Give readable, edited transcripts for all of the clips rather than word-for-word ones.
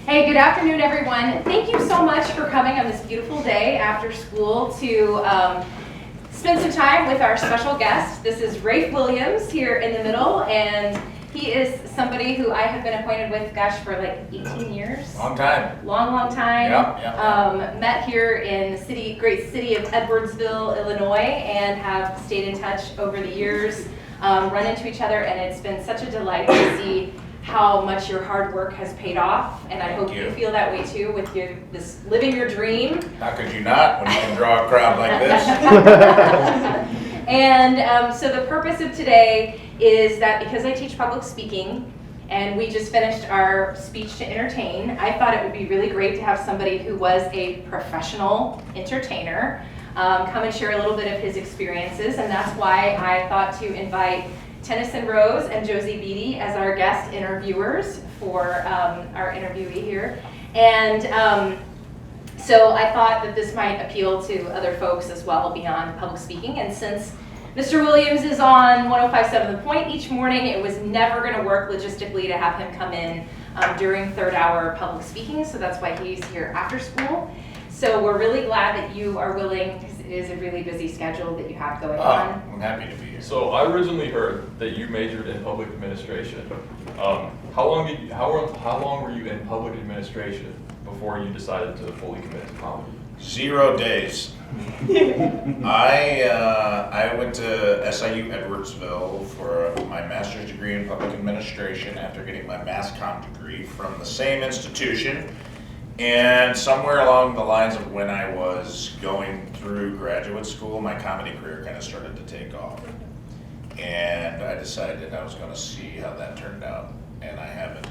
Hey, good afternoon, everyone. Thank you so much for coming on this beautiful day after school to spend some time with our special guest. This is Rafe Williams here in the middle, and he is somebody who I have been acquainted with, gosh, for like 18 years. Long time. Long time. Yeah. Met here in the great city of Edwardsville, Illinois, and have stayed in touch over the years, run into each other, and it's been such a delight to see how much your hard work has paid off, and I hope you feel that way too with this living your dream. How could you not when you can draw a crowd like this? And so the purpose of today is that because I teach public speaking, and we just finished our speech to entertain, I thought it would be really great to have somebody who was a professional entertainer come and share a little bit of his experiences, and that's why I thought to invite Tennyson Rose and Jozie Beatty as our guest interviewers for our interviewee here. And so I thought that this might appeal to other folks as well beyond public speaking. And since Mr. Williams is on 105.7 The Point each morning, it was never going to work logistically to have him come in during third hour public speaking. So that's why he's here after school. So we're really glad that you are willing, because it is a really busy schedule that you have going on. I'm happy to be here. So I originally heard that you majored in public administration. How long were you in public administration before you decided to fully commit to comedy? 0 days. I went to SIU Edwardsville for my master's degree in public administration after getting my mass comm degree from the same institution. And somewhere along the lines of when I was going through graduate school, my comedy career kind of started to take off. And I decided I was going to see how that turned out. And I haven't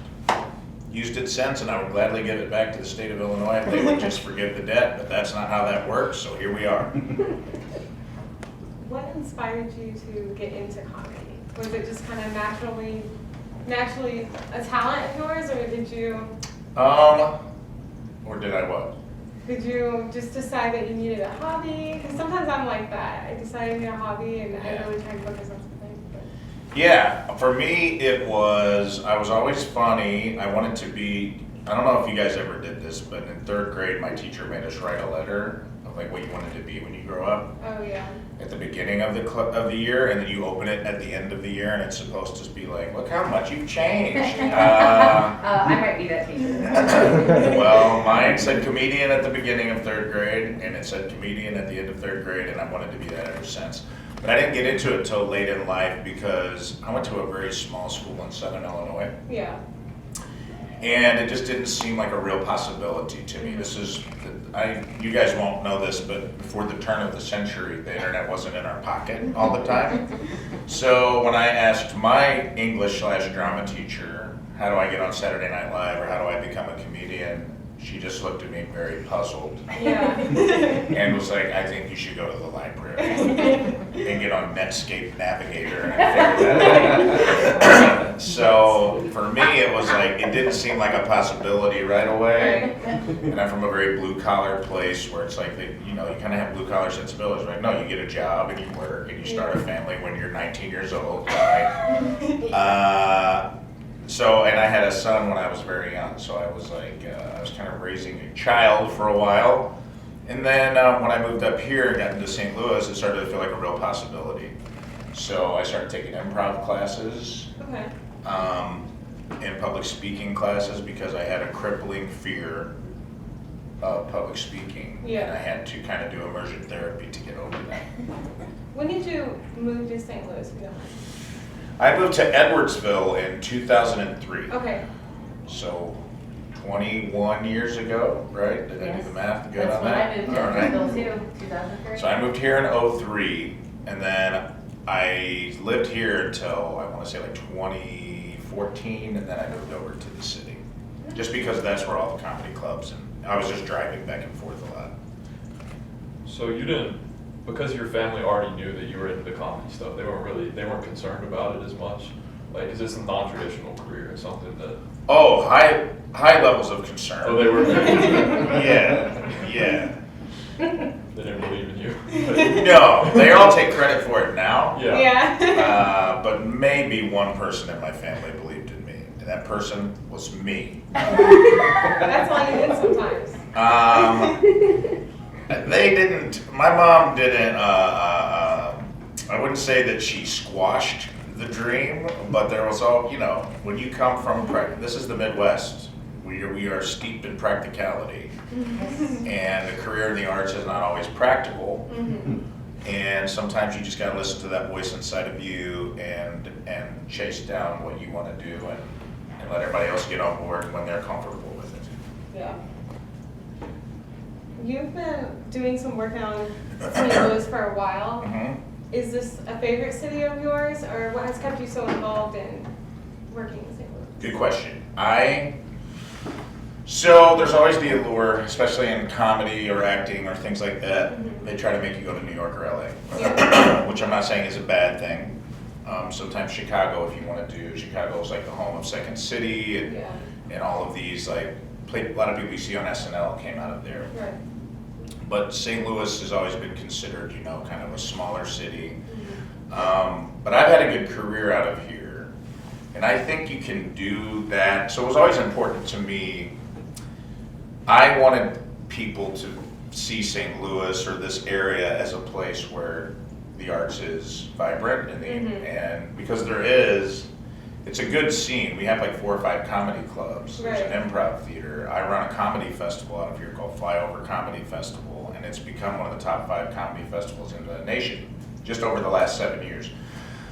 used it since, and I would gladly give it back to the state of Illinois if they would just forgive the debt, but that's not how that works, so here we are. What inspired you to get into comedy? Was it just kind of naturally a talent of yours, or did you? Or did I what? Did you just decide that you needed a hobby? Because sometimes I'm like that. I decide I need a hobby and I really try to focus on something. But. Yeah, for me it was, I was always funny. I wanted to be, I don't know if you guys ever did this, but in third grade my teacher made us write a letter of like what you wanted to be when you grow up. Oh yeah. At the beginning of the year, and then you open it at the end of the year, and it's supposed to be like, look how much you've changed. I might be that teacher. Well, mine said comedian at the beginning of third grade, and it said comedian at the end of third grade, and I wanted to be that ever since. But I didn't get into it till late in life because I went to a very small school in Southern Illinois. Yeah. And it just didn't seem like a real possibility to me. You guys won't know this, but before the turn of the century, the internet wasn't in our pocket all the time. So when I asked my English/drama teacher, how do I get on Saturday Night Live, or how do I become a comedian, she just looked at me very puzzled. Yeah. And was like, I think you should go to the library and get on Netscape Navigator and figure that out. So for me, it was like, it didn't seem like a possibility right away. And I'm from a very blue collar place where it's like, you kind of have blue collar sensibilities, right? No, you get a job and you work and you start a family when you're 19 years old, right? And I had a son when I was very young, so I was like, I was kind of raising a child for a while. And then when I moved up here and got into St. Louis, it started to feel like a real possibility. So I started taking improv classes, Okay. And public speaking classes because I had a crippling fear of public speaking. Yeah. And I had to kind of do immersion therapy to get over that. When did you move to St. Louis? If you don't mind? I moved to Edwardsville in 2003. Okay. So 21 years ago, right? Did I do the math good That's on when that? I moved to Edwardsville too, 2003. So I moved here in 03, and then I lived here until I want to say like 2014, and then I moved over to the city. Just because that's where all the comedy clubs, and I was just driving back and forth a lot. So you didn't, because your family already knew that you were into the comedy stuff, they weren't concerned about it as much? Like, is this a non-traditional career or something that... Oh, high levels of concern. Oh, they were... Yeah. They didn't believe in you. No, they all take credit for it now. Yeah. Yeah. But maybe one person in my family believed in me. and that person was me. That's all you need sometimes. They didn't, my mom didn't, I wouldn't say that she squashed the dream, but there was all, you know, when you come from, this is the Midwest, we are steeped in practicality. And a career in the arts is not always practical. And sometimes you just gotta listen to that voice inside of you and chase down what you wanna do and let everybody else get on board when they're comfortable with it. Yeah. You've been doing some work on St. Louis for a while. Is this a favorite city of yours, or what has kept you so involved in working in St. Louis? Good question. So there's always the allure, especially in comedy or acting or things like that. They try to make you go to New York or LA, which I'm not saying is a bad thing. Sometimes Chicago, if you want to do, Chicago is like the home of Second City and all of these, like, a lot of people you see on SNL came out of there. Right. But St. Louis has always been considered, you know, kind of a smaller city. But I've had a good career out of here. And I think you can do that. So it was always important to me. I wanted people to see St. Louis or this area as a place where the arts is vibrant and because there is, it's a good scene. We have like 4 or 5 comedy clubs. There's an improv theater. I run a comedy festival out of here called Flyover Comedy Festival, and it's become one of the top 5 comedy festivals in the nation just over the last 7 years.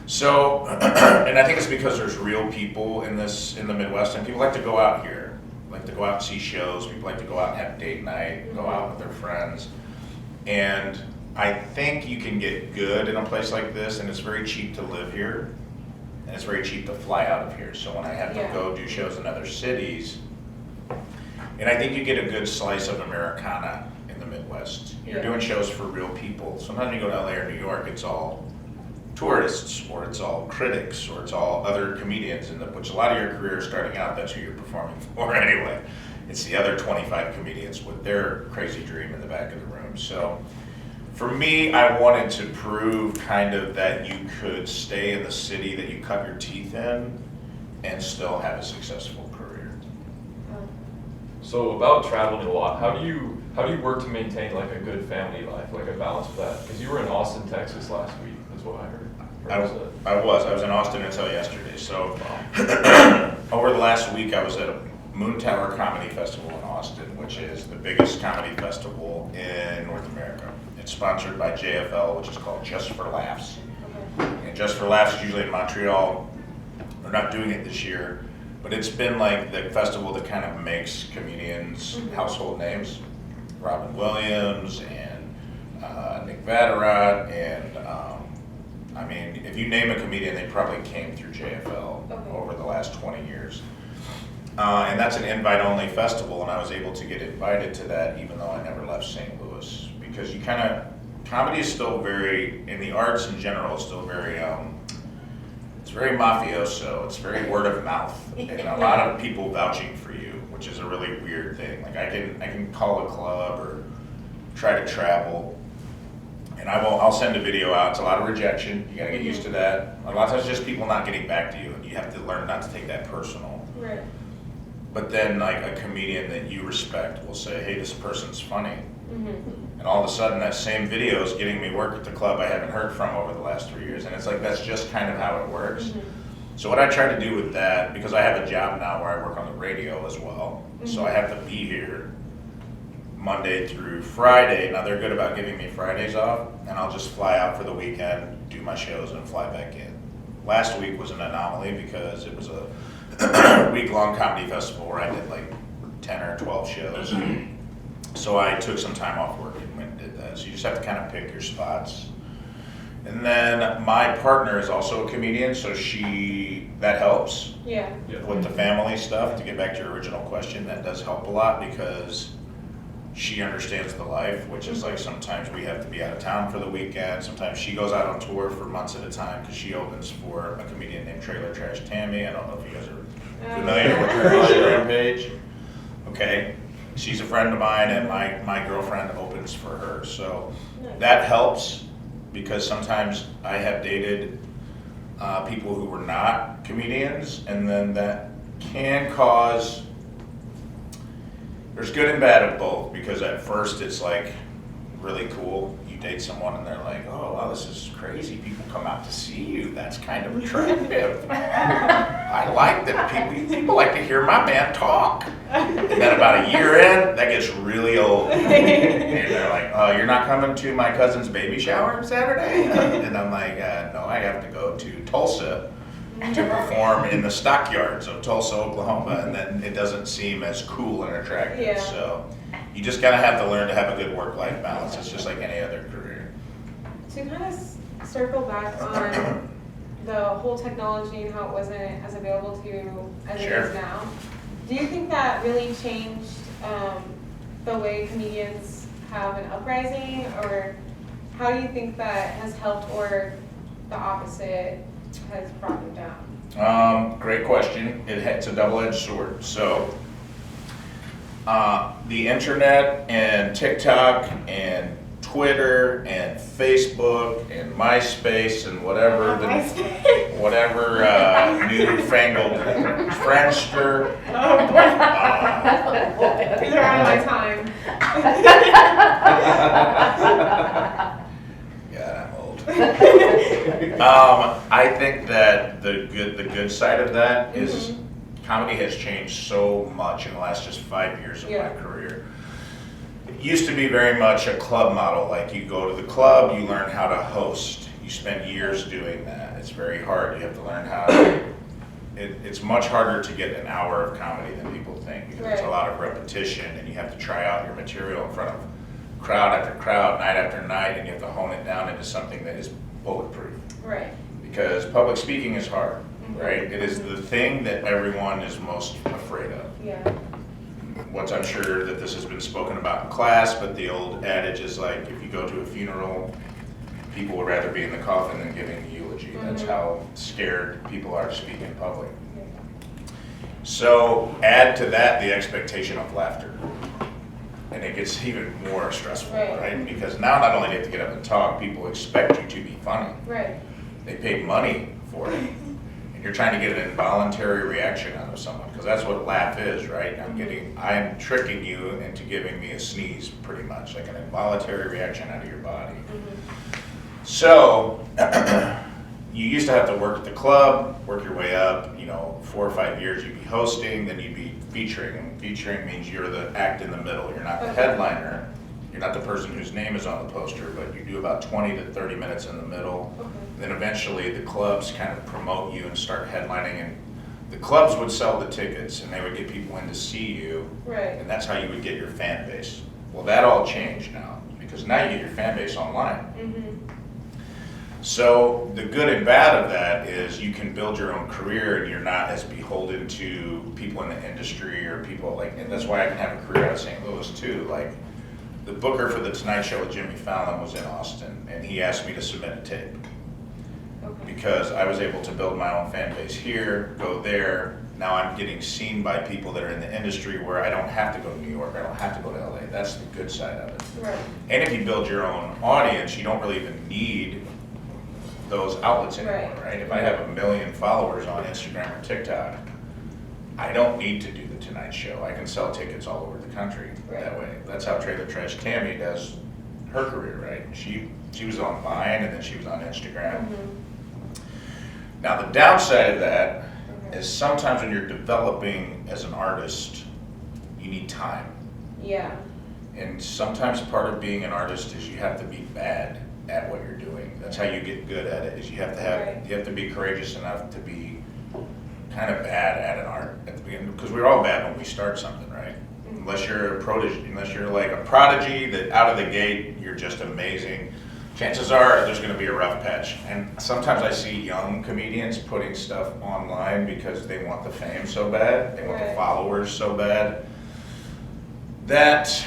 So, and I think it's because there's real people in the Midwest, and people like to go out here. Like to go out and see shows. People like to go out and have date night, go out with their friends. And I think you can get good in a place like this, and it's very cheap to live here, and it's very cheap to fly out of here. So when I have to go do shows in other cities, and I think you get a good slice of Americana in the Midwest. You're doing shows for real people. Sometimes you go to LA or New York, it's all tourists, or it's all critics, or it's all other comedians, which a lot of your career starting out, that's who you're performing for anyway. It's the other 25 comedians with their crazy dream in the back of the room. So for me, I wanted to prove kind of that you could stay in the city that you cut your teeth in and still have a successful career. So about traveling a lot, how do you work to maintain like a good family life, like a balance of that? Because you were in Austin, Texas last week, is what I heard. I was in Austin until yesterday. So over the last week, I was at a Moon Tower Comedy Festival in Austin, which is the biggest comedy festival in North America. It's sponsored by JFL, which is called Just for Laughs. And Just for Laughs is usually in Montreal. They're not doing it this year, but it's been like the festival that kind of makes comedians household names. Rafe Williams and Nick Vatterott and I mean, if you name a comedian, they probably came through JFL over the last 20 years. And that's an invite-only festival, and I was able to get invited to that even though I never left St. Louis. Because you kind of, comedy is still very, in the arts in general, is still very, it's very mafioso, it's very word of mouth, and a lot of people vouching for you, which is a really weird thing. Like I can call a club or try to travel, and I'll send a video out. It's a lot of rejection. You gotta get used to that. A lot of times it's just people not getting back to you, and you have to learn not to take that personal. Right. But then like a comedian that you respect will say, hey, this person's funny. And all of a sudden that same video is getting me work at the club I haven't heard from over the last 3 years. And it's like, that's just kind of how it works. So what I try to do with that, because I have a job now where I work on the radio as well, so I have to be here Monday through Friday. Now they're good about giving me Fridays off, and I'll just fly out for the weekend, do my shows, and fly back in. Last week was an anomaly because it was a week-long comedy festival where I did like 10 or 12 shows. So I took some time off work and went and did that. So you just have to kind of pick your spots. And then my partner is also a comedian, so that helps with the family stuff. To get back to your original question, that does help a lot because she understands the life, which is like sometimes we have to be out of town for the weekend. Sometimes she goes out on tour for months at a time because she opens for a comedian named Trailer Trash Tammy. I don't know if you guys are familiar with her Instagram page. Okay. She's a friend of mine, and my girlfriend opens for her. So that helps because sometimes I have dated people who were not comedians, and then that can cause, there's good and bad of both, because at first it's like really cool. You date someone and they're like, oh wow, this is crazy. People come out to see you. That's kind of attractive. I like that people like to hear my man talk. And then about a year in, that gets really old. And they're like, oh, you're not coming to my cousin's baby shower Saturday? And I'm like, no, I have to go to Tulsa to perform in the stockyards of Tulsa, Oklahoma, and then it doesn't seem as cool and attractive. Yeah. So you just gotta have to learn to have a good work-life balance. It's just like any other career. To kind of circle back on the whole technology and how it wasn't as available to you as it Sure. is now, do you think that really changed the way comedians have an uprising, or how do you think that has helped, or the opposite has brought them down? Great question. It's a double-edged sword. So the internet and TikTok and Twitter and Facebook and MySpace and whatever newfangled Friendster. These are out of my time. God, I'm old. I think that the good side of that is comedy has changed so much in the last just 5 years of my career. It used to be very much a club model, like you go to the club, you learn how to host. You spend years doing that. It's very hard. You have to learn how to, it's much harder to get an hour of comedy than people think, because it's a lot of repetition, and you have to try out your material in front of crowd after crowd, night after night, and you have to hone it down into something that is bulletproof. Right. Because public speaking is hard, right? It is the thing that everyone is most afraid of. Yeah. I'm sure that this has been spoken about in class, but the old adage is like, if you go to a funeral, people would rather be in the coffin than giving the eulogy. That's how scared people are to speak in public. So add to that the expectation of laughter, and it gets even more stressful, right? Because now not only do you have to get up and talk, people expect you to be funny. Right. They paid money for it. And you're trying to get an involuntary reaction out of someone, because that's what a laugh is, right? I'm tricking you into giving me a sneeze, pretty much, like an involuntary reaction out of your body. So you used to have to work at the club, work your way up, 4 or 5 years you'd be hosting, then you'd be featuring. Featuring means you're the act in the middle. You're not the headliner. You're not the person whose name is on the poster, but you do about 20 to 30 minutes in the middle. Then eventually the clubs kind of promote you and start headlining, and the clubs would sell the tickets and they would get people in to see you. Right. And that's how you would get your fan base. Well, that all changed now, because now you get your fan base online. So the good and bad of that is you can build your own career, and you're not as beholden to people in the industry or people like, and that's why I can have a career out of St. Louis too. Like, the booker for the Tonight Show with Jimmy Fallon was in Austin, and he asked me to submit a tape. Because I was able to build my own fan base here, go there. Now I'm getting seen by people that are in the industry, where I don't have to go to New York, I don't have to go to LA. That's the good side of it. Right. And if you build your own audience, you don't really even need those outlets anymore, right? If I have 1 million followers on Instagram or TikTok, I don't need to do the Tonight Show. I can sell tickets all over the country that way. That's how Trailer Trash Tammy does her career, right? She was on Vine, and then she was on Instagram. Now the downside of that is sometimes when you're developing as an artist, you need time. Yeah. And sometimes part of being an artist is you have to be bad at what you're doing. That's how you get good at it, is you have to be courageous enough to be kind of bad at an art at the beginning, because we're all bad when we start something, right? Unless you're a prodigy, unless you're like a prodigy that out of the gate you're just amazing, chances are there's going to be a rough patch. And sometimes I see young comedians putting stuff online because they want the fame so bad, they want the followers so bad, that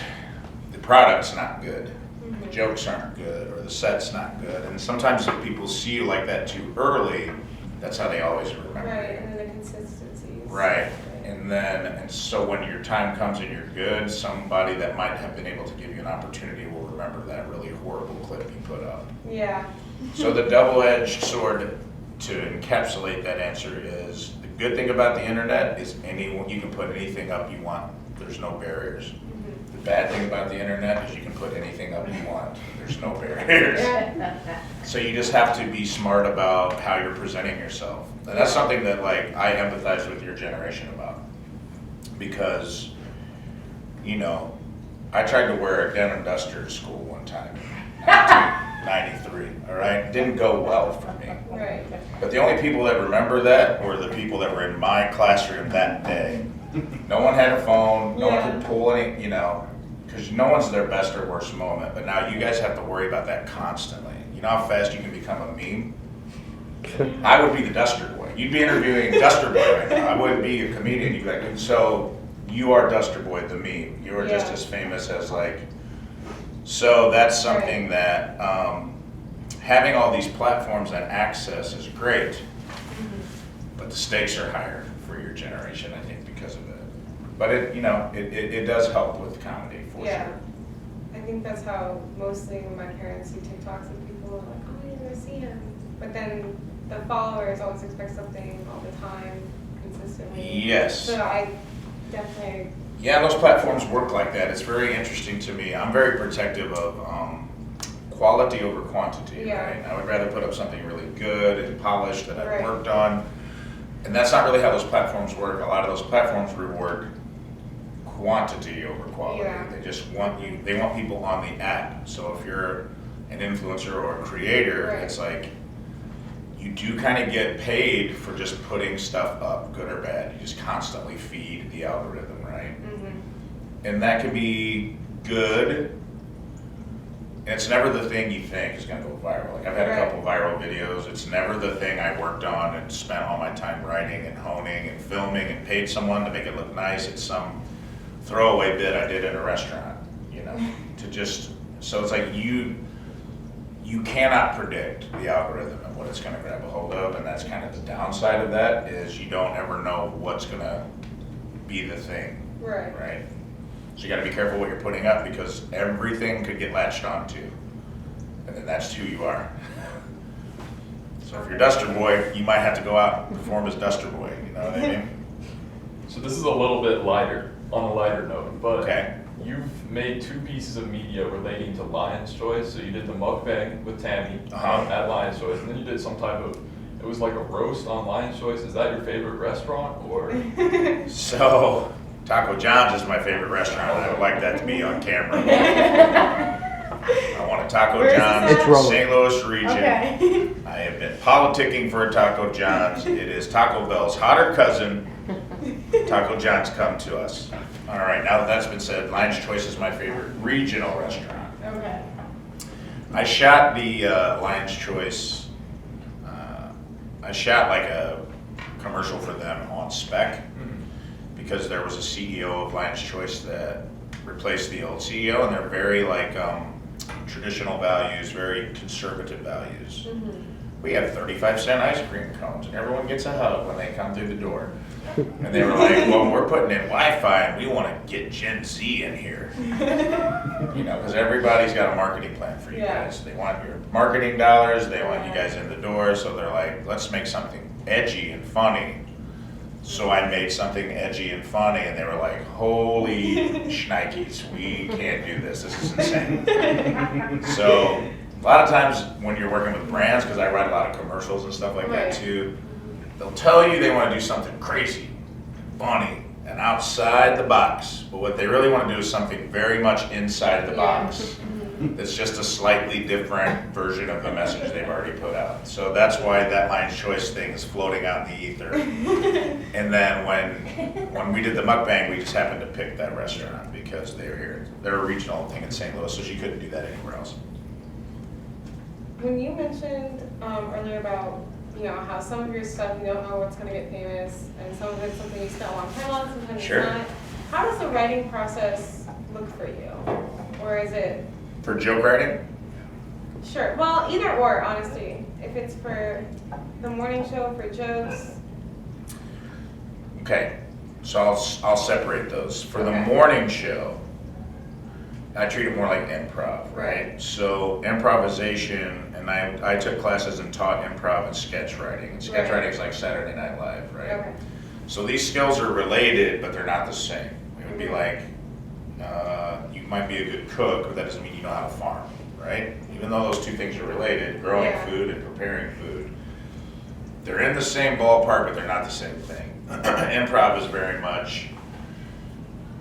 the product's not good. The jokes aren't good, or the set's not good. And sometimes if people see you like that too early, that's how they always remember you. Right, and then the consistency. Right. And so when your time comes and you're good, somebody that might have been able to give you an opportunity will remember that really horrible clip you put up. Yeah. So the double-edged sword to encapsulate that answer is, the good thing about the internet is you can put anything up you want. There's no barriers. The bad thing about the internet is you can put anything up you want. There's no barriers. So you just have to be smart about how you're presenting yourself. And that's something that like I empathize with your generation about. Because, you know, I tried to wear a denim duster to school one time in 1993, all right? It didn't go well for me. Right. But the only people that remember that were the people that were in my classroom that day. No one had a phone, no one could pull any, you know, because no one's their best or worst moment. But now you guys have to worry about that constantly. You know how fast you can become a meme? I would be the Duster Boy. You'd be interviewing Duster Boy right now. I wouldn't be a comedian. You'd be like, so you are Duster Boy, the meme. You are just as famous as like, so that's something that having all these platforms and access is great, but the stakes are higher for your generation, I think, because of it. But it, you know, it does help with comedy for sure. I think that's how mostly when my parents see TikToks and people are like, oh, you're gonna see him. But then the followers always expect something all the time, consistently. Yes. So I definitely. Yeah, those platforms work like that. It's very interesting to me. I'm very protective of quality over quantity, right? I would rather put up something really good and polished that I've worked on. And that's not really how those platforms work. A lot of those platforms reward quantity over quality. They just want you, they want people on the app. So if you're an influencer or a creator, it's like you do kind of get paid for just putting stuff up, good or bad. You just constantly feed the algorithm, right? And that can be good. And it's never the thing you think is going to go viral. Like I've had a couple viral videos. It's never the thing I worked on and spent all my time writing and honing and filming and paid someone to make it look nice. It's some throwaway bit I did in a restaurant, you know, to just, so it's like you cannot predict the algorithm and what it's going to grab a hold of. And that's kind of the downside of that is you don't ever know what's going to be the thing, right? So you got to be careful what you're putting up because everything could get latched onto, and then that's who you are. So if you're Duster Boy, you might have to go out and perform as Duster Boy. You know what I mean? So this is a little bit lighter, on a lighter note, but you've made 2 pieces of media relating to Lion's Choice. So you did the mukbang with Tammy at Lion's Choice, and then you did some type of, it was like a roast on Lion's Choice. Is that your favorite restaurant, or? So. Taco John's is my favorite restaurant. I would like that to be on camera. I want a Taco John's, St. Louis region. I have been politicking for a Taco John's. It is Taco Bell's hotter cousin. Taco John's come to us. All right, now that that's been said, Lion's Choice is my favorite regional restaurant. I shot the Lion's Choice. I shot like a commercial for them on spec. Because there was a CEO of Lion's Choice that replaced the old CEO, and they're very like traditional values, very conservative values. We have 35-cent ice cream cones, and everyone gets a hug when they come through the door. And they were like, well, we're putting in Wi-Fi, and we want to get Gen Z in here. You know, because everybody's got a marketing plan for you guys. They want your marketing dollars, they want you guys in the door, so they're like, let's make something edgy and funny. So I made something edgy and funny, and they were like, holy shnikes, we can't do this. This is insane. So a lot of times when you're working with brands, because I write a lot of commercials and stuff like that too, they'll tell you they want to do something crazy, funny, and outside the box. But what they really want to do is something very much inside the box. It's just a slightly different version of the message they've already put out. So that's why that Lion's Choice thing is floating out in the ether. And then when we did the mukbang, we just happened to pick that restaurant because they were here. They're a regional thing in St. Louis, so she couldn't do that anywhere else. When you mentioned earlier about how some of your stuff you don't know what's going to get famous, and some of it's something you spent a long time on, sometimes it's not. How does the writing process look for you, or is it? For joke writing? Sure. Well, either or, honestly. If it's for the morning show, for jokes. Okay, so I'll separate those. For the morning show, I treat it more like improv, right? So improvisation, and I took classes and taught improv and sketch writing. And sketch writing is like Saturday Night Live, right? So these skills are related, but they're not the same. It would be like, you might be a good cook, but that doesn't mean you know how to farm, right? Even though those two things are related, growing food and preparing food, they're in the same ballpark, but they're not the same thing. Improv is very much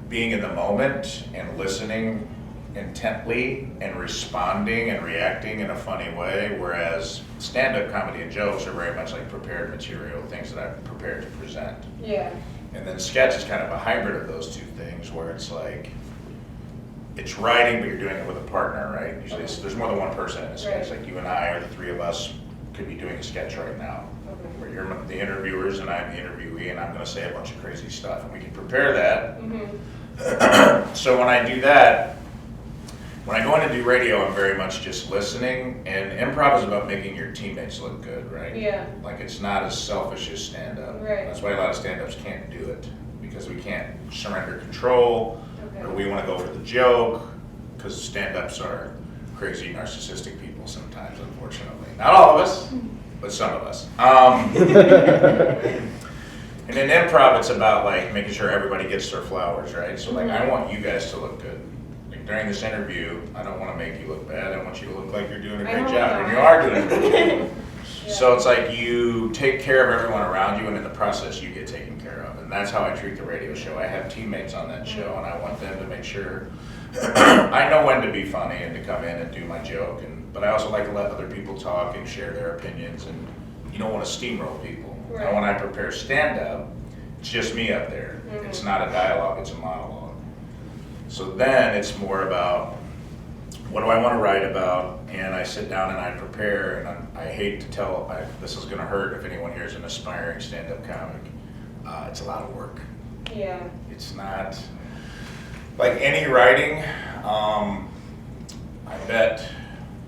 being in the moment and listening intently and responding and reacting in a funny way, whereas stand-up comedy and jokes are very much like prepared material, things that I've prepared to present. Yeah. And then sketch is kind of a hybrid of those two things, where it's like, it's writing, but you're doing it with a partner, right? Usually there's more than one person in a sketch, like you and I, or the three of us could be doing a sketch right now. Where you're the interviewers and I'm the interviewee, and I'm gonna say a bunch of crazy stuff, and we can prepare that. So when I do that, when I go in and do radio, I'm very much just listening, and improv is about making your teammates look good, right? Yeah. Like, it's not as selfish as stand-up. Right. That's why a lot of stand-ups can't do it, because we can't surrender control, or we wanna go for the joke, because stand-ups are crazy, narcissistic people sometimes, unfortunately. Not all of us, but some of us. And in improv, it's about like making sure everybody gets their flowers, right? So like, I want you guys to look good. Like during this interview, I don't want to make you look bad. I want you to look like you're doing a great job, and you are doing a great job. So it's like you take care of everyone around you, and in the process, you get taken care of. And that's how I treat the radio show. I have teammates on that show, and I want them to make sure I know when to be funny and to come in and do my joke. But I also like to let other people talk and share their opinions, and you don't want to steamroll people. And when I prepare stand-up, it's just me up there. It's not a dialogue, it's a monologue. So then it's more about, what do I want to write about? And I sit down and I prepare, and I hate to tell, this is going to hurt if anyone here is an aspiring stand-up comic. It's a lot of work. Yeah. It's not, like any writing, I bet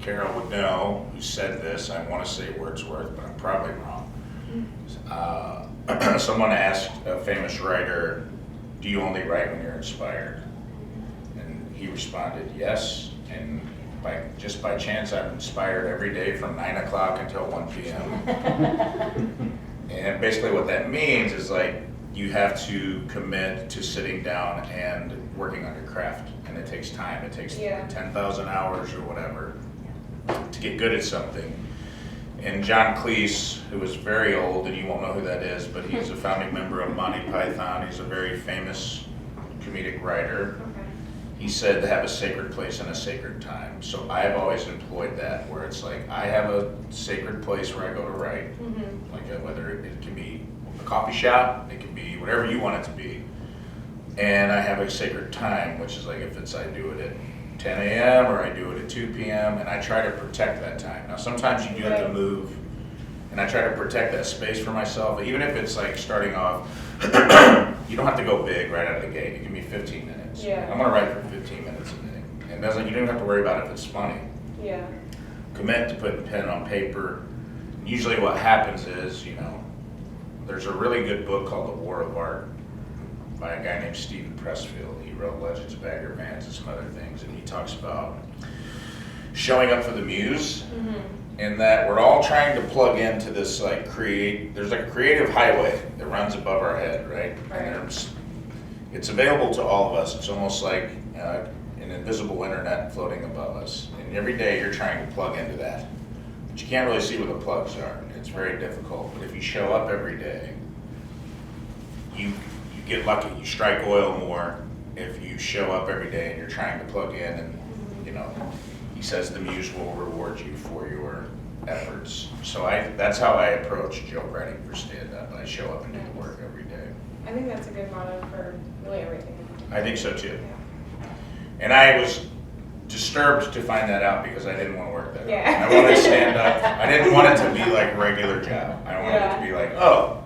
Carol would know, who said this, I want to say Wordsworth, but I'm probably wrong. Someone asked a famous writer, do you only write when you're inspired? And he responded, yes, and just by chance I'm inspired every day from 9 o'clock until 1 p.m. And basically what that means is like, you have to commit to sitting down and working on your craft, and it takes time. It takes 10,000 hours or whatever to get good at something. And John Cleese, who is very old, and you won't know who that is, but he's a founding member of Monty Python. He's a very famous comedic writer. He said to have a sacred place and a sacred time. So I've always employed that, where it's like, I have a sacred place where I go to write, like whether it can be a coffee shop, it can be whatever you want it to be. And I have a sacred time, which is like if I do it at 10 a.m. or I do it at 2 p.m. and I try to protect that time. Now sometimes you do have to move, and I try to protect that space for myself, even if it's like starting off, you don't have to go big right out of the gate. It can be 15 minutes. I'm gonna write for 15 minutes a day. And you don't have to worry about if it's funny. Commit to putting pen on paper. Usually what happens is, there's a really good book called The War of Art by a guy named Stephen Pressfield. He wrote Legends of Bagger Vance and some other things, and he talks about showing up for the muse, and that we're all trying to plug into this there's like a creative highway that runs above our head, right? And it's available to all of us. It's almost like an invisible internet floating above us. And every day you're trying to plug into that. But you can't really see where the plugs are. It's very difficult. But if you show up every day, you get lucky. You strike oil more if you show up every day and you're trying to plug in, and he says the muse will reward you for your efforts. So that's how I approach joke writing for stand-up. I show up and do the work every day. I think that's a good motto for really everything. I think so too. And I was disturbed to find that out, because I didn't want to work that hard. I wanted to stand up. I didn't want it to be like a regular job. I wanted it to be like, oh,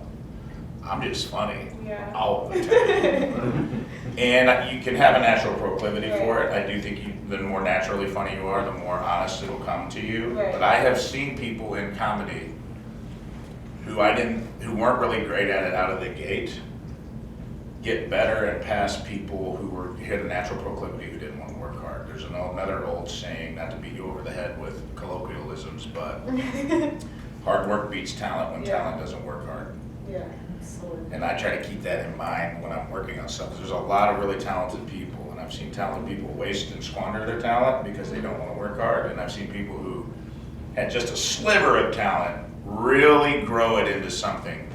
I'm just funny all the time. And you can have a natural proclivity for it. I do think the more naturally funny you are, the more honest it'll come to you. But I have seen people in comedy who weren't really great at it out of the gate get better and pass people who had a natural proclivity who didn't want to work hard. There's another old saying, not to beat you over the head with colloquialisms, but hard work beats talent when talent doesn't work hard. Absolutely. And I try to keep that in mind when I'm working on stuff. 'Cause there's a lot of really talented people, and I've seen talented people waste and squander their talent because they don't want to work hard. And I've seen people who had just a sliver of talent really grow it into something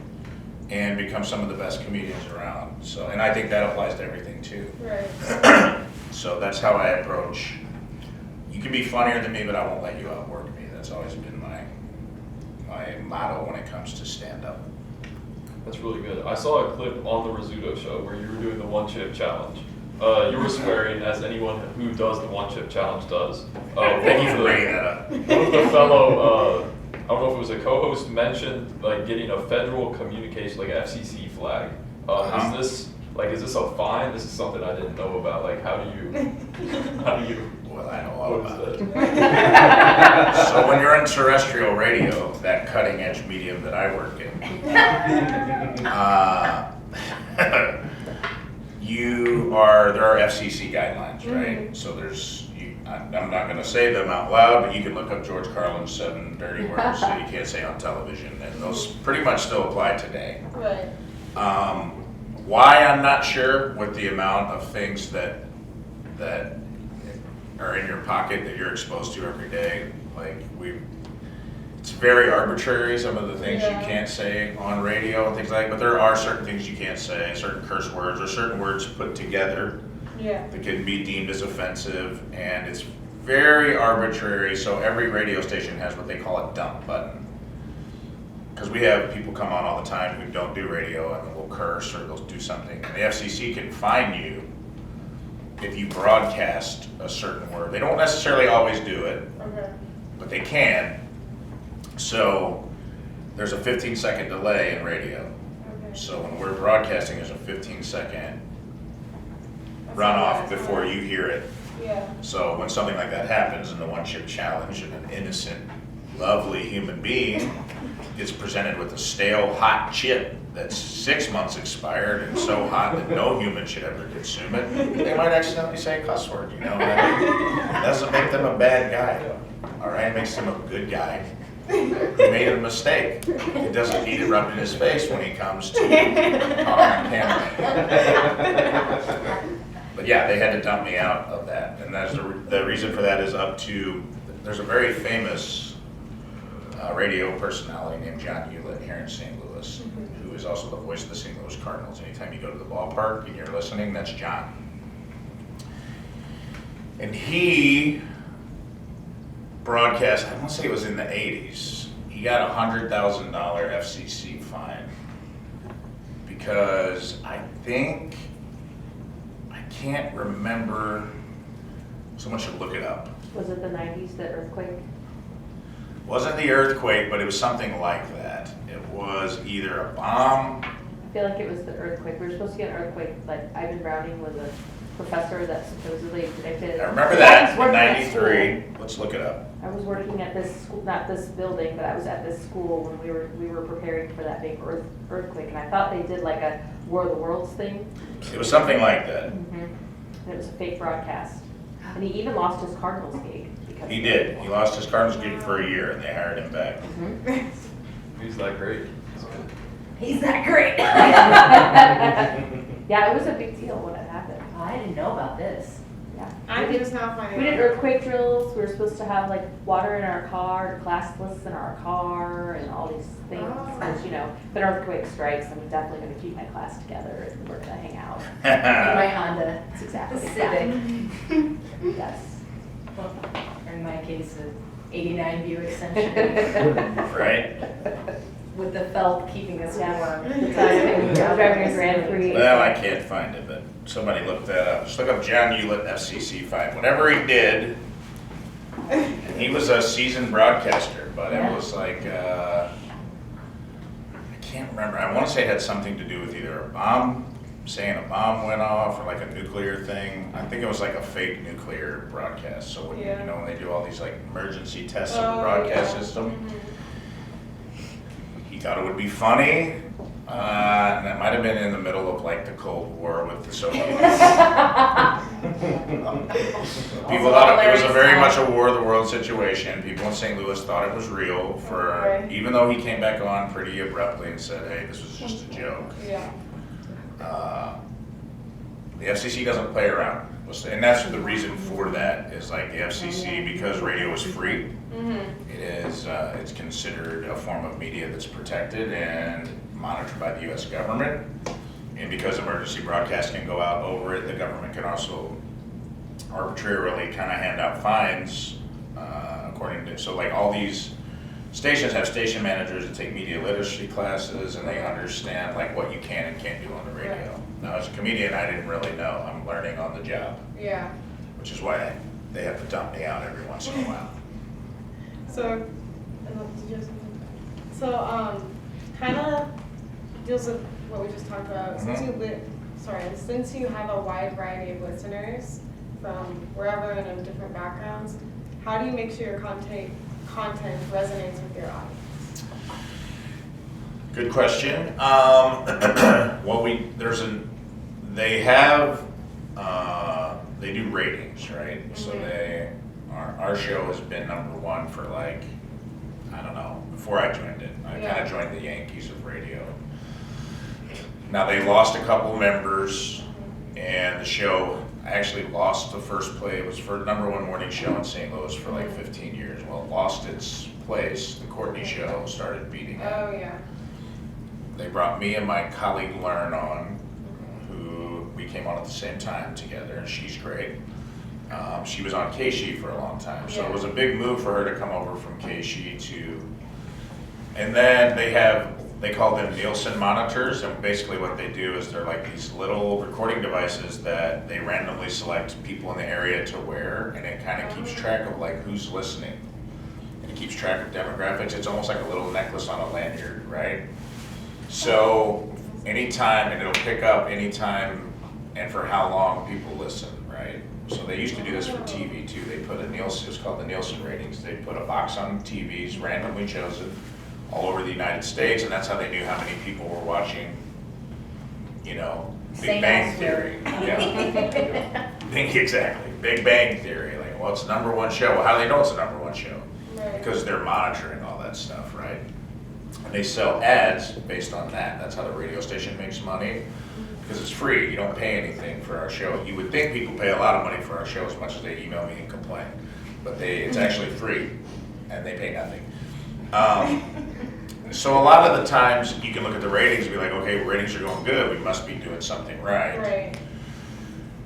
and become some of the best comedians around. So, and I think that applies to everything too. Right. So that's how I approach. You can be funnier than me, but I won't let you outwork me. That's always been my motto when it comes to stand-up. That's really good. I saw a clip on the Rizzuto Show where you were doing the one-chip challenge. You were swearing, as anyone who does the one-chip challenge does. Thank you for bringing that up. One of the fellow, I don't know if it was a co-host, mentioned like getting a federal communication, like FCC flag. Is this a fine? This is something I didn't know about. Like, how do you? Well, I know all what about is it. that? So when you're on terrestrial radio, that cutting edge medium that I work in, there are FCC guidelines, right? So I'm not gonna say them out loud, but you can look up George Carlin's 7 dirty words that you can't say on television, and those pretty much still apply today. Right. Why, I'm not sure, with the amount of things that are in your pocket that you're exposed to every day. It's very arbitrary, some of the things you can't say on radio and things like that, but there are certain things you can't say, certain curse words or certain words put together that can be deemed as offensive, and it's very arbitrary. So every radio station has what they call a dump button. Because we have people come on all the time who don't do radio and will curse or they'll do something. And the FCC can fine you if you broadcast a certain word. They don't necessarily always do it, but they can. So there's a 15-second delay in radio. So when we're broadcasting, there's a 15-second runoff before you hear it. So when something like that happens in the one-chip challenge and an innocent, lovely human being gets presented with a stale, hot chip that's 6 months expired and so hot that no human should ever consume it, they might accidentally say a cuss word, you know? That doesn't make them a bad guy, all right? It makes them a good guy. He made a mistake. He doesn't need it rubbed in his face when he comes to talk on camera. But yeah, they had to dump me out of that, and that's the reason for that is there's a very famous radio personality named John Hewlett here in St. Louis, who is also the voice of the St. Louis Cardinals. Anytime you go to the ballpark and you're listening, that's John. And he broadcast, I want to say it was in the 80s, he got a $100,000 FCC fine because I can't remember, someone should look it up. Was it the 90s, the earthquake? Wasn't the earthquake, but it was something like that. It was either a bomb. I feel like it was the earthquake. We were supposed to get an earthquake, like Ivan Browning was a professor that supposedly predicted. I remember that in 93. Let's look it up. I was working at this school, not this building, but I was at this school when we were preparing for that big earthquake, and I thought they did like a War of the Worlds thing. It was something like that. And it was a fake broadcast, and he even lost his Cardinals gig. He did. He lost his Cardinals gig for a year, and they hired him back. He's that great. He's that great. Yeah, it was a big deal when it happened. I didn't know about this. Yeah. I'm just not finding We did earthquake drills. We were supposed to have like water in our car, class lists in our car, and all these things. Because if an earthquake strikes, I'm definitely going to keep my class together and we're going to hang out. In my Honda. That's exactly Civic. Yes. Well, or in my case, an '89 Buick Century. Right? With the felt keeping us warm. Driving a Grand Prix. Well, I can't find it, but somebody look that up. Just look up John Hewlett FCC 5. Whatever he did, and he was a seasoned broadcaster, but it was like, I can't remember. I want to say it had something to do with either a bomb, saying a bomb went off, or like a nuclear thing. I think it was like a fake nuclear broadcast. So when, when they do all these like emergency tests of the broadcast system, he thought it would be funny. And that might have been in the middle of like the Cold War with the Soviets. People thought it was a very much a War of the World situation. People in St. Louis thought it was real even though he came back on pretty abruptly and said, hey, this was just a joke. Yeah. The FCC doesn't play around. And that's the reason for that is like the FCC, because radio is free, it's considered a form of media that's protected and monitored by the US government. And because emergency broadcast can go out over it, the government can also arbitrarily kind of hand out fines according to, so like all these stations have station managers that take media literacy classes and they understand like what you can and can't do on the radio. Right. Now as a comedian, I didn't really know. I'm learning on the job. Yeah. Which is why they have to dump me out every once in a while. So, kind of deals with what we just talked about. Since you have a wide variety of listeners from wherever and in different backgrounds, how do you make sure your content resonates with your audience? Good question. They do ratings, right? So our show has been #1 for like, I don't know, before I joined it. I kind of joined the Yankees of radio. Now they lost a couple members, and the show actually lost the first play. It was for #1 morning show in St. Louis for like 15 years. Well, it lost its place. The Courtney Show started beating it. Oh yeah. They brought me and my colleague Learn on, who we came on at the same time together, and she's great. She was on KSHE for a long time, so it was a big move for her to come over from KSHE to, and then they call them Nielsen monitors, and basically what they do is they're like these little recording devices that they randomly select people in the area to wear, and it kind of keeps track of like who's listening, and it keeps track of demographics. It's almost like a little necklace on a lanyard, right? So anytime, and it'll pick up anytime and for how long people listen, right? So they used to do this for TV too. They put it's called the Nielsen ratings. They put a box on TVs, randomly chosen, all over the United States, and that's how they knew how many people were watching, Big Bang Theory. Yeah. Exactly. Big Bang Theory. Like, well, it's the #1 show. Well, how do they know it's the #1 show? Right. Because they're monitoring all that stuff, right? And they sell ads based on that. That's how the radio station makes money, because it's free. You don't pay anything for our show. You would think people pay a lot of money for our show as much as they email me and complain, but it's actually free, and they pay nothing. So a lot of the times you can look at the ratings and be like, okay, ratings are going good. We must be doing something right. Right.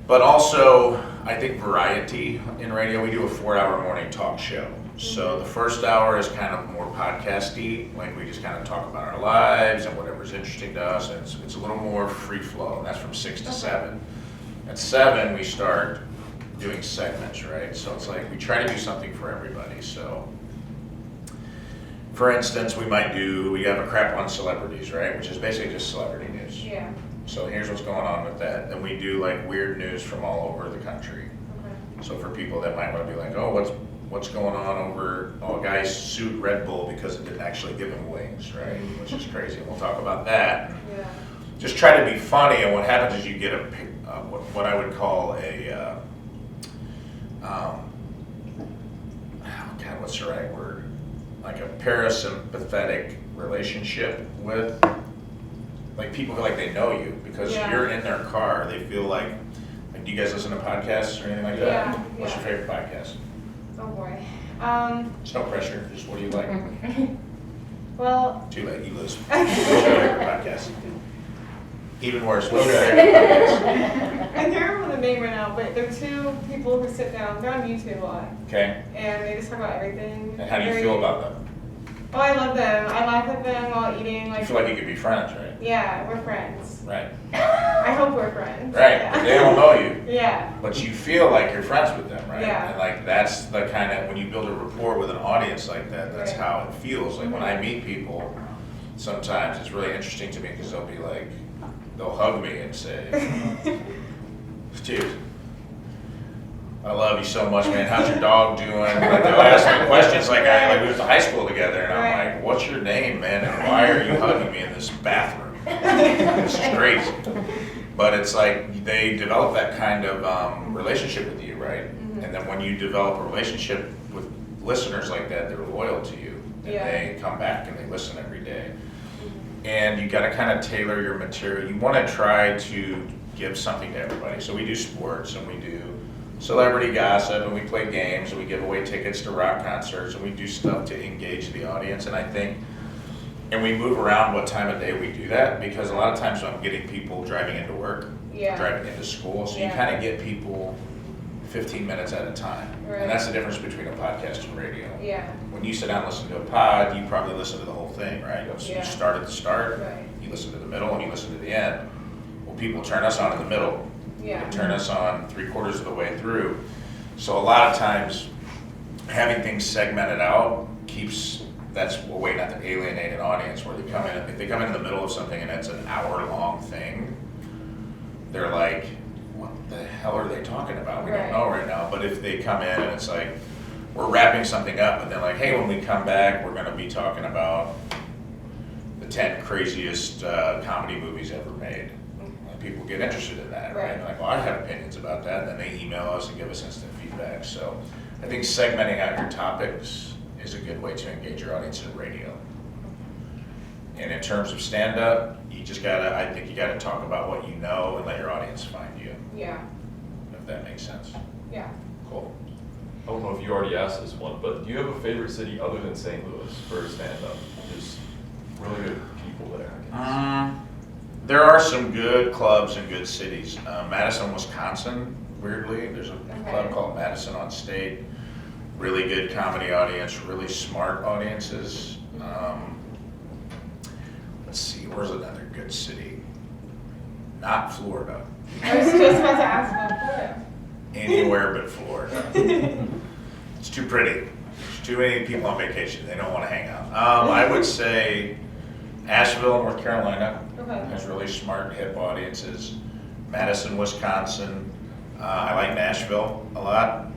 But also, I think variety in radio. We do a 4-hour morning talk show. So the first hour is kind of more podcasty, like we just kind of talk about our lives and whatever's interesting to us, and it's a little more free flow, and that's from 6 to 7. At 7, we start doing segments, right? So it's like we try to do something for everybody. So for instance, we have a crap on celebrities, right? Which is basically just celebrity news. Yeah. So here's what's going on with that. Then we do like weird news from all over the country. Okay. So for people that might want to be like, oh, what's going on over, a guy sued Red Bull because it didn't actually give him wings, right? Which is crazy. And we'll talk about that. Yeah. Just try to be funny, and what happens is you get what I would call what's the right word? Like a parasympathetic relationship with, like people feel like they know you because you're in their car. They feel like do you guys listen to podcasts or anything like that? Yeah. What's your favorite podcast? Oh boy. It's no pressure. Just what do you like? Well. Too late. You lose. What's your favorite podcast? Even worse. What's your favorite podcast? I can't remember the name right now, but they're two people who sit down. They're on YouTube a lot. Okay. And they just talk about everything. And how do you feel about them? Oh, I love them. I laugh at them while eating. You feel like you could be friends, right? Yeah, we're friends. Right. I hope we're friends. Right. Yeah. But they don't know you. Yeah. But you feel like you're friends with them, right? Yeah. And like that's the kind of, when you build a rapport with an audience like that, that's right. how it feels. Like when I meet people, sometimes it's really interesting to me because they'll be like, they'll hug me and say, dude, I love you so much, man. How's your dog doing? Like they'll ask me questions like we went to high school together, and I'm right. like, what's your name, man? And why are you hugging me in this bathroom? This is crazy. But it's like they develop that kind of relationship with you, right? And then when you develop a relationship with listeners like that, they're loyal to you. And they come back and they listen every day. And you gotta kind of tailor your material. You wanna try to give something to everybody. So we do sports and we do celebrity gossip and we play games and we give away tickets to rock concerts and we do stuff to engage the audience. And I think, and we move around what time of day we do that, because a lot of times I'm getting people driving into work, driving into school. So you kind of get people 15 minutes at a time. And that's the difference between a podcast and radio. When you sit down and listen to a pod, you probably listen to the whole thing, right? So you start at the start, you listen to the middle, and you listen to the end. Well, people turn us on in the middle. They turn us on 3/4 of the way through. So a lot of times, having things segmented out keeps, that's a way not to alienate an audience where they come in, if they come in the middle of something and it's an hour-long thing, they're like, what the hell are they talking about? We don't know right now. But if they come in and it's like, we're wrapping something up, and they're like, hey, when we come back, we're gonna be talking about the 10 craziest comedy movies ever made. And people get interested in that, right? They're like, well, I have opinions about that, and then they email us and give us instant feedback. So I think segmenting out your topics is a good way to engage your audience in radio. And in terms of stand-up, you just gotta, I think you gotta talk about what you know and let your audience find you. If that makes sense. Cool. I don't know if you already asked this one, but do you have a favorite city other than St. Louis for stand-up? Just really good people there, I guess. There are some good clubs in good cities. Madison, Wisconsin, weirdly, there's a club called Madison on State. Really good comedy audience, really smart audiences. Let's see, where's another good city? Not Florida. I was just about to ask about Florida. Anywhere but Florida. It's too pretty. There's too many people on vacation. They don't want to hang out. I would say Asheville, North Carolina has really smart, hip audiences. Madison, Wisconsin. I like Nashville a lot.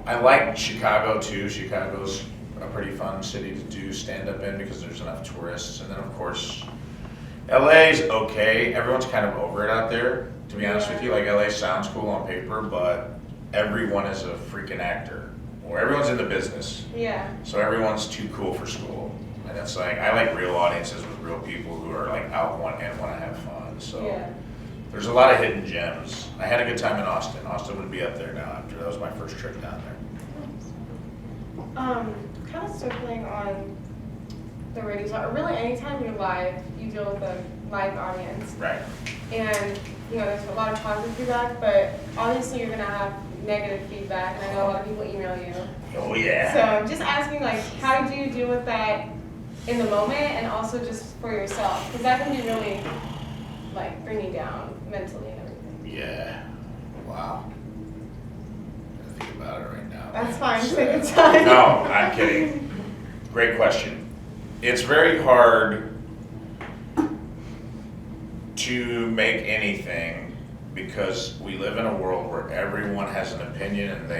I like Chicago too. Chicago's a pretty fun city to do stand-up in because there's enough tourists. And then of course, LA's okay. Everyone's kind of over it out there, to be honest with you. Like LA sounds cool on paper, but everyone is a freaking actor. Or everyone's in the business. So everyone's too cool for school. And it's like, I like real audiences with real people who are like out and want to have fun. So there's a lot of hidden gems. I had a good time in Austin. Austin would be up there now after that was my first trip down there. Kind of circling on the radio show, or really anytime you're live, you deal with a live audience. And you know, there's a lot of positive feedback, but obviously you're gonna have negative feedback, and I know a lot of people email you. So I'm just asking, like, how do you deal with that in the moment, and also just for yourself, because that can be really like bring you down mentally and everything. Wow. I think about it right now. That's fine. Just take your time. No, I'm kidding. Great question. It's very hard to make anything because we live in a world where everyone has an opinion and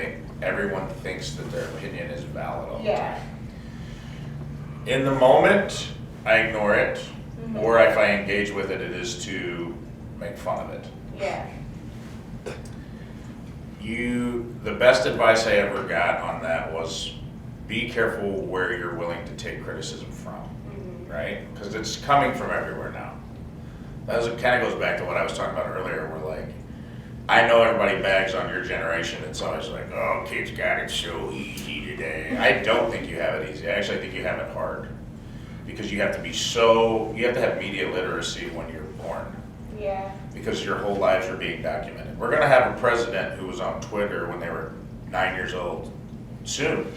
everyone thinks that their opinion is valid all the time. In the moment, I ignore it, or if I engage with it, it is to make fun of it. The best advice I ever got on that was be careful where you're willing to take criticism from, right? Because it's coming from everywhere now. That kind of goes back to what I was talking about earlier, where like, I know everybody bags on your generation. It's always like, oh, kids got it so easy today. I don't think you have it easy. I actually think you have it hard. Because you have to have media literacy when you're born. Because your whole lives are being documented. We're gonna have a president who was on Twitter when they were 9 years old soon.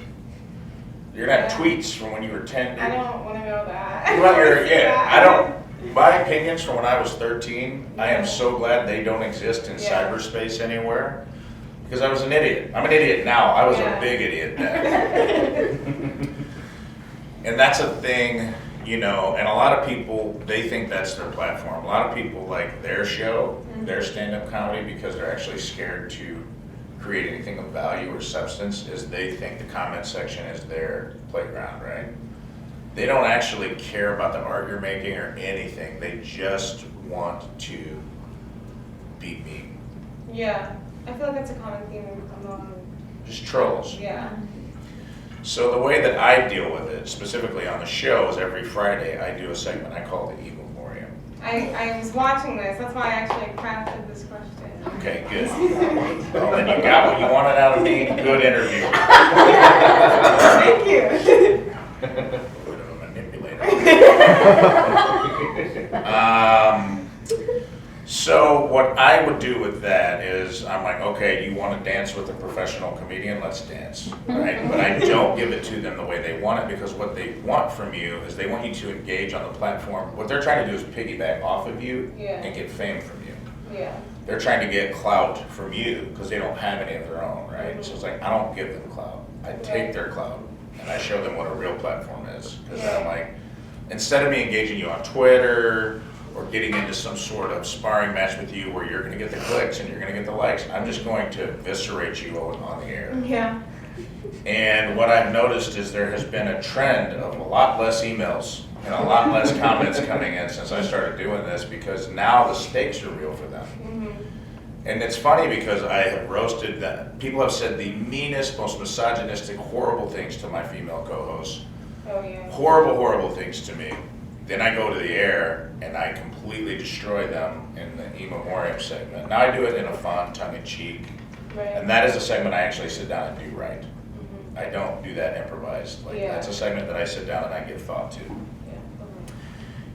You're gonna have tweets from when you were 10. I don't want to know that. I don't. My opinions from when I was 13, I am so glad they don't exist in cyberspace anywhere. Because I was an idiot. I'm an idiot now. I was a big idiot then. And that's a thing, you know, and a lot of people, they think that's their platform. A lot of people like their show, their stand-up comedy, because they're actually scared to create anything of value or substance, is they think the comment section is their playground, right? They don't actually care about the art you're making or anything. They just want to be mean. Yeah, I feel like that's a common theme among. Just trolls. Yeah. So the way that I deal with it, specifically on the show, is every Friday I do a segment I call the E Memoriam. I was watching this. That's why I actually crafted this question. Okay, good. Well, then you got what you wanted out of me. Good interview. Thank you. Bit of a manipulator. So what I would do with that is, I'm like, okay, you want to dance with a professional comedian? Let's dance, right? But I don't give it to them the way they want it, because what they want from you is they want you to engage on the platform. What they're trying to do is piggyback off of you and get fame from you. Yeah. They're trying to get clout from you because they don't have any of their own, right? So it's like, I don't give them clout. I take their clout and I show them what a real platform is. Because I'm like, instead of me engaging you on Twitter or getting into some sort of sparring match with you where you're going to get the clicks and you're going to get the likes, I'm just going to eviscerate you on the air. Yeah. And what I've noticed is there has been a trend of a lot less emails and a lot less comments coming in since I started doing this, because now the stakes are real for them. And it's funny because I have roasted that. People have said the meanest, most misogynistic, horrible things to my female co-hosts. Oh yeah. Horrible, horrible things to me. Then I go to the air and I completely destroy them in the E Memoriam segment. Now I do it in a fun, tongue-in-cheek, and that is a segment I actually sit down and do right. I don't do that improvised. Like that's a segment that I sit down and I give thought to.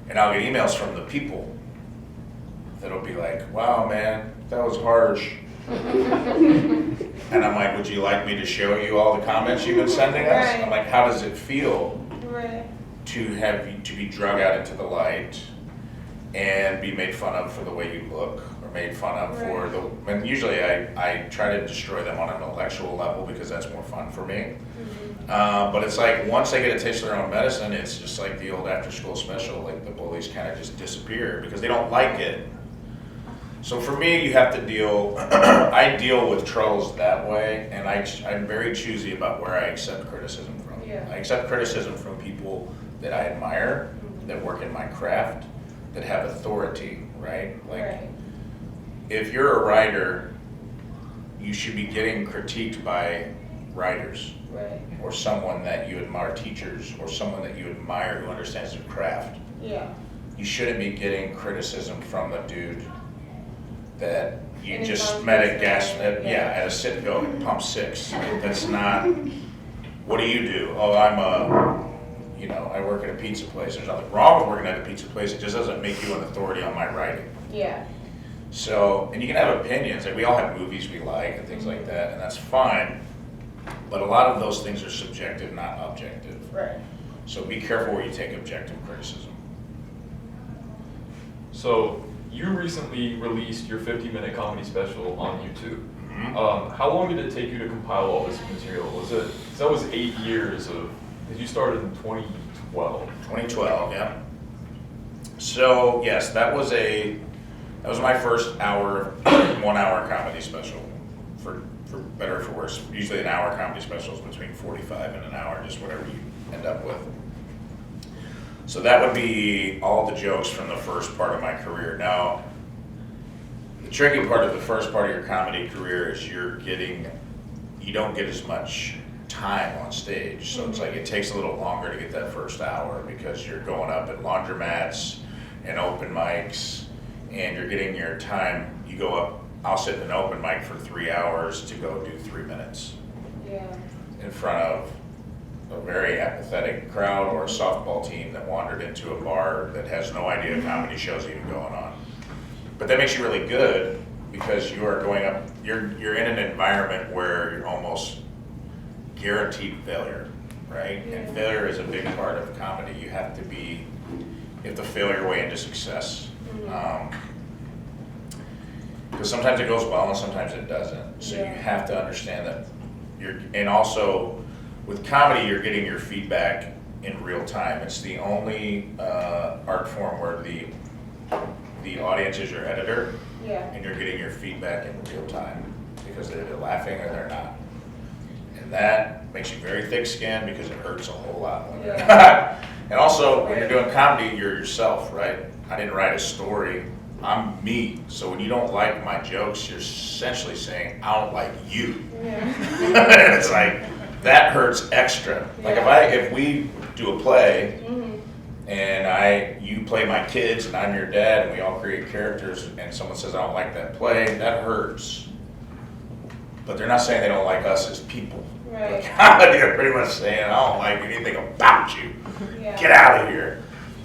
And I'll get emails from the people that'll be like, wow, man, that was harsh. And I'm like, would you like me to show you all the comments you've been sending us? I'm like, how does it feel to have you to be drug out into the light and be made fun of for the way you look, or made fun of for the, and usually I try to destroy them on an intellectual level because that's more fun for me. But it's like, once they get a taste of their own medicine, it's just like the old after school special, like the bullies kind of just disappear because they don't like it. So for me, you have to deal, I deal with trolls that way, and I'm very choosy about where I accept criticism from. I accept criticism from people that I admire, that work in my craft, that have authority, right? Like, if you're a writer, you should be getting critiqued by writers, or someone that you admire, teachers, or someone that you admire who understands their craft. You shouldn't be getting criticism from a dude that you just met at at a sit go at pump 6. That's not, what do you do? Oh, I'm I work at a pizza place. There's nothing wrong with working at a pizza place. It just doesn't make you an authority on my writing. So, and you can have opinions. Like, we all have movies we like and things like that, and that's fine. But a lot of those things are subjective, not objective. So be careful where you take objective criticism. So you recently released your 50-minute comedy special on YouTube. How long did it take you to compile all this material? Was it, cause that was 8 years of, because you started in 2012. 2012, yeah. So yes, that was my first 1 hour comedy special. For better or for worse. Usually an hour comedy special is between 45 and an hour, just whatever you end up with. So that would be all the jokes from the first part of my career. Now, the tricky part of the first part of your comedy career is you don't get as much time on stage. So it's like, it takes a little longer to get that first hour because you're going up at laundromats and open mics, and you're getting your time. You go up, I'll sit in an open mic for 3 hours to go do 3 minutes in front of a very apathetic crowd or a softball team that wandered into a bar that has no idea a comedy show's even going on. But that makes you really good because you are going up, you're in an environment where you're almost guaranteed failure, right? And failure is a big part of comedy. You have to fail your way into success. Because sometimes it goes well and sometimes it doesn't. So you have to understand that and also with comedy, you're getting your feedback in real time. It's the only art form where the audience is your editor, and you're getting your feedback in real time because they're either laughing or they're not. And that makes you very thick-skinned because it hurts a whole lot when you're not. And also, when you're doing comedy, you're yourself, right? I didn't write a story I'm me. So when you don't like my jokes, you're essentially saying, I don't like you. Yeah. It's like, that hurts extra. Like if we do a play, and you play my kids and I'm your dad and we all create characters and someone says, I don't like that play, that hurts. But they're not saying they don't like us as people. Right. They're pretty much saying, I don't like anything about you. Yeah. Get out of here.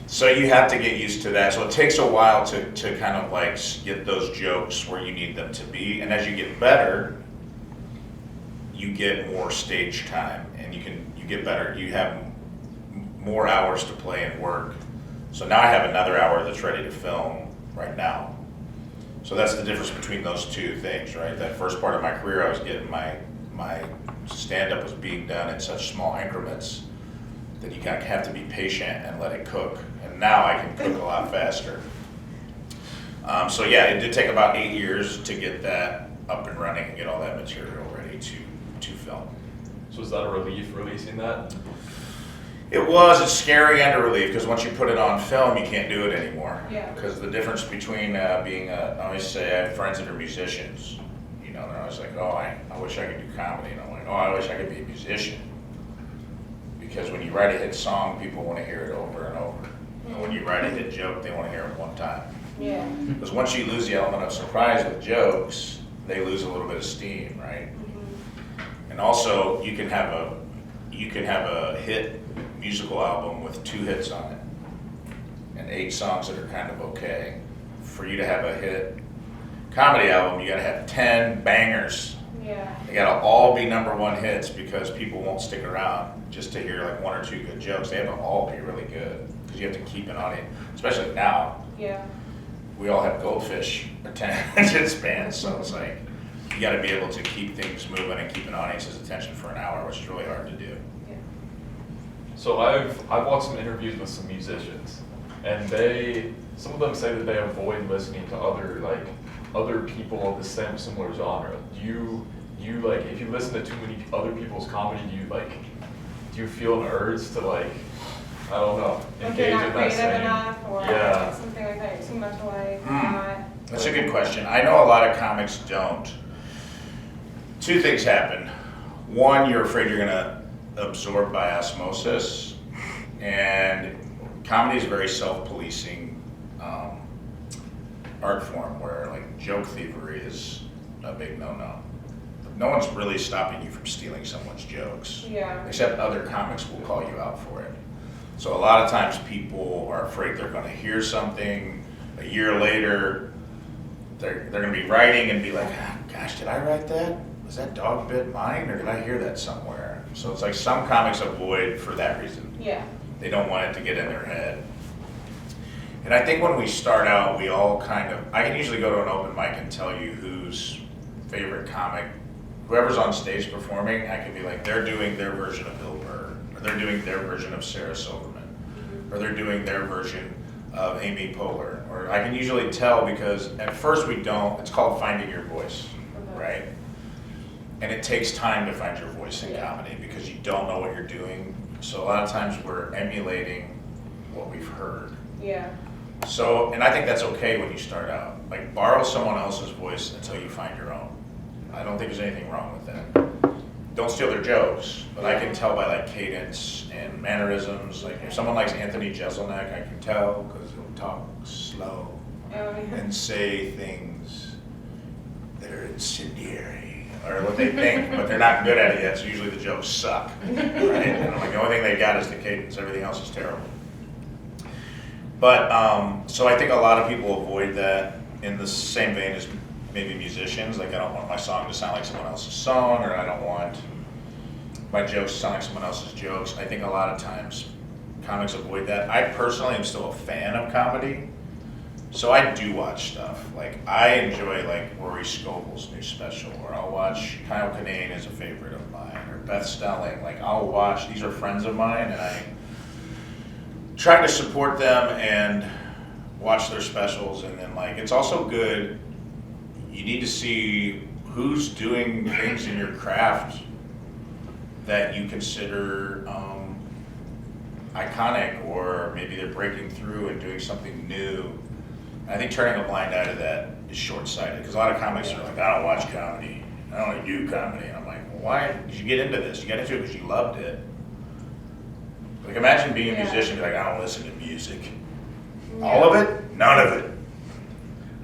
So you have to get used to that. So it takes a while to kind of like get those jokes where you need them to be. And as you get better, you get more stage time and you get better. You have more hours to play and work. So now I have another hour that's ready to film right now. So that's the difference between those two things, right? That first part of my career, I was getting my stand-up was being done in such small increments that you kind of have to be patient and let it cook. And now I can cook a lot faster. So yeah, it did take about 8 years to get that up and running and get all that material ready to film. So is that a relief releasing that? It's scary and a relief because once you put it on film, you can't do it anymore. Yeah. Because the difference between I always say I have friends that are musicians. You know, they're always like, oh, I wish I could do comedy. And I'm like, oh, I wish I could be a musician. Because when you write a hit song, people want to hear it over and over. And when you write a hit joke, they want to hear it one time. Yeah. Because once you lose the element of surprise with jokes, they lose a little bit of steam, right? And also, you can have a hit musical album with 2 hits on it and 8 songs that are kind of okay. For you to have a hit comedy album, you gotta have 10 bangers. Yeah. They gotta all be #1 hits because people won't stick around just to hear like 1 or 2 good jokes. They have to all be really good because you have to keep an audience, especially now. Yeah. We all have goldfish attention spans, so it's like you gotta be able to keep things moving and keep an audience's attention for an hour, which is really hard to do. So I've watched some interviews with some musicians, and some of them say that they avoid listening to other people of the similar genre. Do you like, if you listen to too many other people's comedy, do you feel an urge to like, I don't know, engage in that creative same? enough or Yeah. something like that, you're too much alike, not. That's a good question. I know a lot of comics don't. 2 things happen. One, you're afraid you're gonna absorb by osmosis, and comedy is a very self-policing art form where like joke thievery is a big no-no. No one's really stopping you from stealing someone's jokes, except other comics will call you out for it. So a lot of times people are afraid they're going to hear something a year later. They're going to be writing and be like, gosh, did I write that? Was that dog bit mine, or did I hear that somewhere? So it's like some comics avoid for that reason. Yeah. They don't want it to get in their head. And I think when we start out, we all I can usually go to an open mic and tell you whose favorite comic, whoever's on stage performing, I can be like, they're doing their version of Bill Burr, or they're doing their version of Sarah Silverman, or they're doing their version of Amy Poehler. Or I can usually tell because at first it's called finding your voice, right? And it takes time to find your voice in comedy because you don't know what you're doing. So a lot of times we're emulating what we've heard. Yeah. So, and I think that's okay when you start out. Like, borrow someone else's voice until you find your own. I don't think there's anything wrong with that. Don't steal their jokes, but I can tell by like cadence and mannerisms. Like if someone likes Anthony Jeselnik, I can tell because he'll talk slow and say things that are incendiary, or what they think, but they're not good at it yet, so usually the jokes suck, right? And I'm like, the only thing they got is the cadence, everything else is terrible. But, so I think a lot of people avoid that in the same vein as maybe musicians. Like, I don't want my song to sound like someone else's song, or I don't want my jokes to sound like someone else's jokes. I think a lot of times comics avoid that. I personally am still a fan of comedy, so I do watch stuff. Like, I enjoy like Rory Scovel's new special, or I'll watch Kyle Kinane is a favorite of mine, or Beth Stelling. Like, I'll watch, these are friends of mine, and I try to support them and watch their specials. And then like, it's also good, you need to see who's doing things in your craft that you consider iconic, or maybe they're breaking through and doing something new. I think turning a blind eye to that is short-sighted, because a lot of comics are like, I don't watch comedy, I don't really do comedy. And I'm like, well, why did you get into this? You got into it because you loved it. Like, imagine being a musician, like, I don't listen to music. All of it? None of it.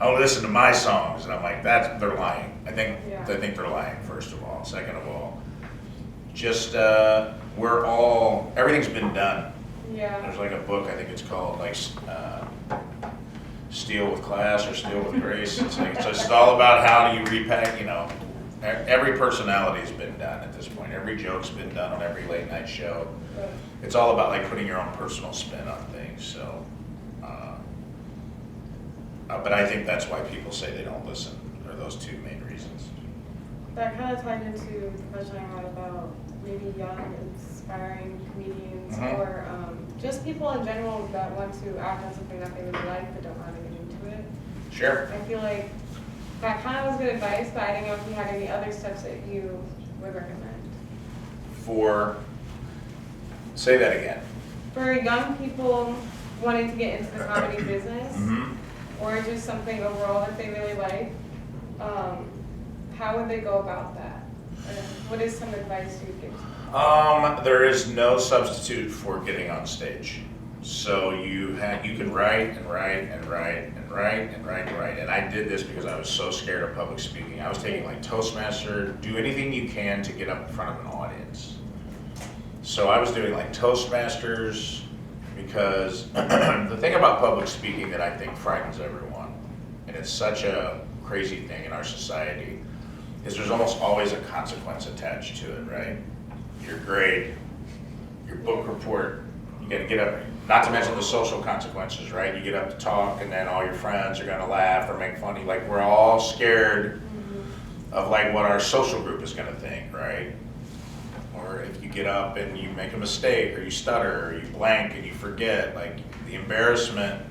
I don't listen to my songs. And I'm like, they're lying. I think they're lying, first of all. Second of all, just, everything's been done. Yeah. There's like a book, I think it's called like Steal with Class or Steal with Grace. It's like, it's just all about how do you repack, every personality's been done at this point. Every joke's been done on every late night show. It's all about like putting your own personal spin on things. So, but I think that's why people say they don't listen, are those two main reasons. That kind of tied into the question I had about maybe young, inspiring comedians or just people in general that want to act on something that they really like but don't know how to get into it. Sure. I feel like that kind of was good advice, but I didn't know if you had any other steps that you would recommend. Say that again. For young people wanting to get into the comedy business, or just something overall that they really like, how would they go about that? What is some advice you would give to them? There is no substitute for getting on stage. So you can write and write and write and write and write and write. And I did this because I was so scared of public speaking. I was taking like Toastmaster, do anything you can to get up in front of an audience. So I was doing like Toastmasters because the thing about public speaking that I think frightens everyone, and it's such a crazy thing in our society, is there's almost always a consequence attached to it, right? Your grade, your book report, you gotta get up, not to mention the social consequences, right? You get up to talk and then all your friends are gonna laugh or make fun of you. Like, we're all scared of like what our social group is gonna think, right? Or if you get up and you make a mistake or you stutter or you blank and you forget, like the embarrassment,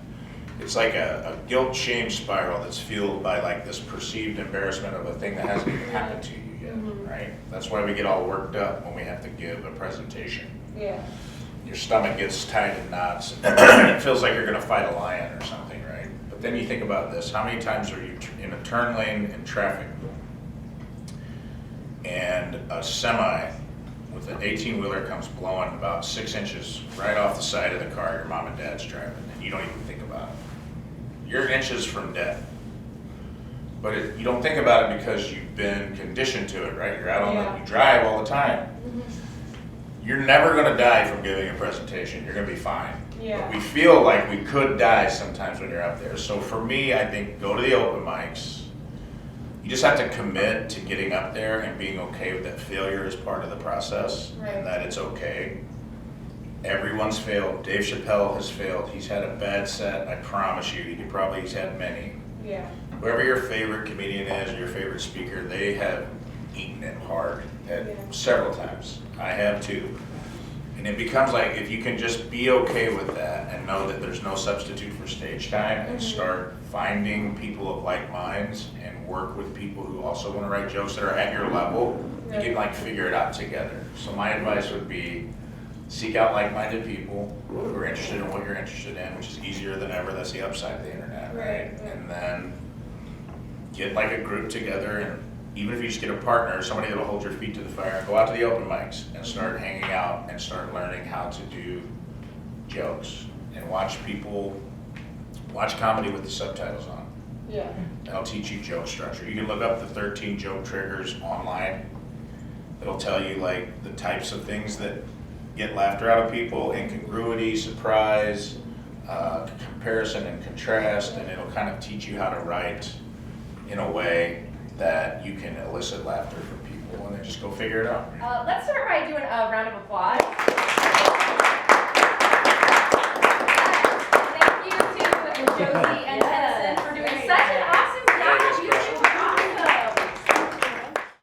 it's like a guilt shame spiral that's fueled by like this perceived embarrassment of a thing that hasn't even happened to you yet, right? That's why we get all worked up when we have to give a presentation. Yeah. Your stomach gets tied in knots and it feels like you're gonna fight a lion or something, right? But then you think about this, how many times are you in a turn lane in traffic and a semi with an 18-wheeler comes blowing about 6 inches right off the side of the car your mom and dad's driving, and you don't even think about it. You're inches from death. But you don't think about it because you've been conditioned to it, right? You're out on you drive all the time. You're never gonna die from giving a presentation. You're gonna be fine. Yeah. But we feel like we could die sometimes when you're up there. So for me, I think go to the open mics. You just have to commit to getting up there and being okay with that failure as part of the process, and that it's okay. Everyone's failed. Dave Chappelle has failed. He's had a bad set. I promise you, he's had many. Yeah. Whoever your favorite comedian is or your favorite speaker, they have eaten it hard several times. I have too. And it becomes like, if you can just be okay with that and know that there's no substitute for stage time and start finding people of like minds and work with people who also want to write jokes that are at your level, you can like figure it out together. So my advice would be seek out like-minded people who are interested in what you're interested in, which is easier than ever. That's the upside of the internet, right? And then get like a group together, and even if you just get a partner, somebody that'll hold your feet to the fire, and go out to the open mics and start hanging out and start learning how to do jokes and watch comedy with the subtitles on. Yeah. That'll teach you joke structure. You can look up the 13 joke triggers online. It'll tell you like the types of things that get laughter out of people: incongruity, surprise, comparison and contrast, and it'll kind of teach you how to write in a way that you can elicit laughter from people, and then just go figure it out. Let's start by doing a round of applause.